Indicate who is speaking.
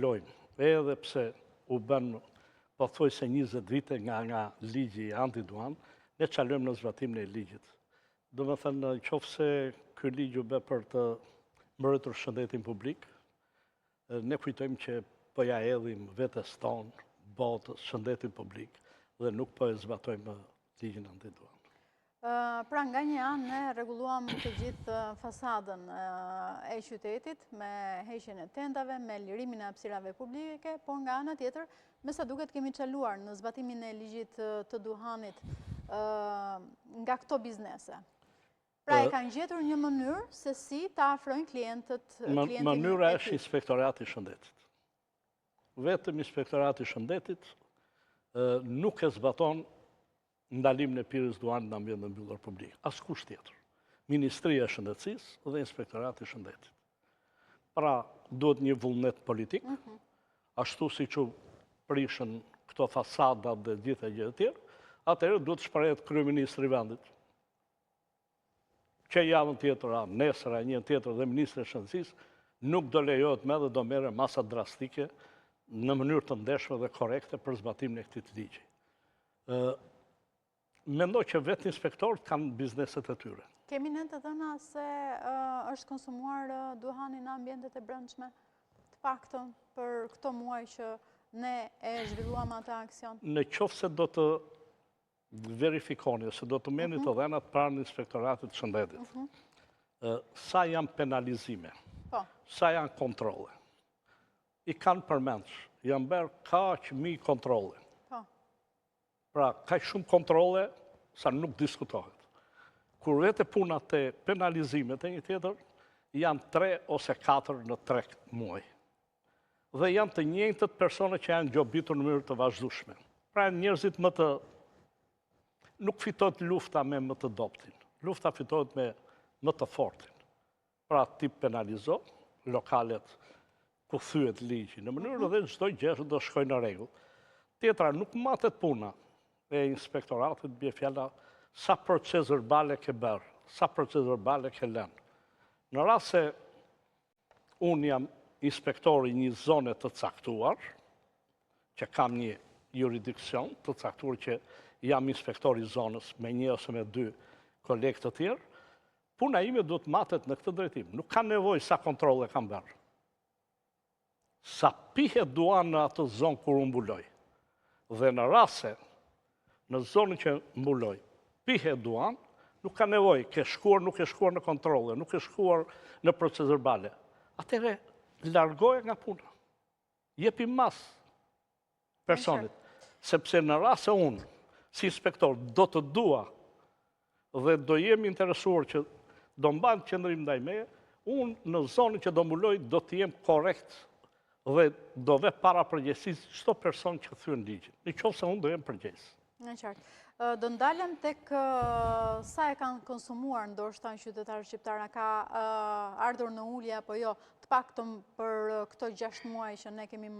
Speaker 1: Lojmë, edhe pse u bën pothuajse 20 vite nga ligji antiduan, ne çalojmë në zbatimin e ligjit. Do me thënë, në qoftë se ky ligj u bë për të mbrojtur shëndetin publik, ne kujtojmë që po ja hedhim vetes tonë, botës, shëndetin publik, dhe nuk po e zbatojmë ligjin antiduan.
Speaker 2: Pra nga një anë ne rregulluam të gjithë fasadën e qytetit me heqjen e tendave, me lirimin e hapësirave publike, por nga ana tjetër, me sa duket kemi çaluar në zbatimin e ligjit të duhanit nga këto biznese. Pra e kanë gjetur një mënyrë se si ta afrojnë klientët.
Speaker 1: Mënyra është Inspektorati i Shëndetit. Vetëm Inspektorati i Shëndetit nuk e zbaton ndalimin e pirjes duanit në ambientin mbyllur publik. Askush tjetër. Ministria e Shëndetësisë dhe Inspektorati i Shëndetit. Pra, duhet një vullnet politik, ashtu siç u prishën këto fasadat dhe gjitha gjë të tjera, atëherë duhet shprehet kryeministri i vendit. Që javën tjetër, nesër, një tjetër dhe Ministri i Shëndetësisë nuk do lejohet me dhe do merre masa drastike në mënyrë të ndershme dhe korekte për zbatimin e këtij ligji. Mendoj që vetë inspektorët kanë bizneset e tyre.
Speaker 2: Kemi ne të dhëna se është konsumuar duhani në ambientet e brendshme, të paktën për këto muaj që ne e zhvilluam atë aksion?
Speaker 1: Në qoftë se do të verifikoni, se do të merrni të dhënat pranë Inspektoratit të Shëndetit. Sa janë penalizime, sa janë kontrolle. I kanë përmendur, janë bërë kaq mijë kontrolle. Pra, ka shumë kontrolle sa nuk diskutohet. Kur vete puna të penalizimet e një tjetër, janë 3 ose 4 në 3 muaj. Dhe janë të njëjtët persone që janë gjobitur në mënyrë të vazhdueshme. Pra, njerëzit më të... Nuk fitohet lufta me më të dobtin. Lufta fitohet me më të fortin. Pra, ti penalizo lokalet ku thyet ligji në mënyrë dhe çdo gjë do shkojë në rregull. Tjetra, nuk matet puna e inspektoratit, bie fjala sa proces verbale ke bërë, sa proces verbale ke lënë. Në rast se unë jam inspektori një zone të caktuar, që kam një jurisdiksion të caktuar që jam inspektori i zonës me 1 ose me 2 kolegë të tjerë, puna ime duhet matet në këtë drejtim. Nuk ka nevojë sa kontrolle kam bërë. Sa pihet duan në atë zonë kur unë mbuloj. Dhe në rast se në zonën që mbuloj, pihet duan, nuk ka nevojë, ke shkuar, nuk e shkuar në kontrolle, nuk e shkuar në proces verbale. Atëherë largoje nga puna. Jepi mas personit. Sepse në rast se unë, si inspektor, do të dua dhe do jemi interesuar që do mbajmë qëndrim ndaj meje, unë në zonën që do mbuloj do të jem korrekt dhe do ve para përgjegjësisë çdo person që thyen ligjin. Në qoftë se unë do jem përgjegjës.
Speaker 2: Në qartë. Do ndalem tek sa e kanë konsumuar ndoshta qytetarët shqiptarë, ka ardhur në ulje apo jo, të paktën për këto 6 muaj që ne kemi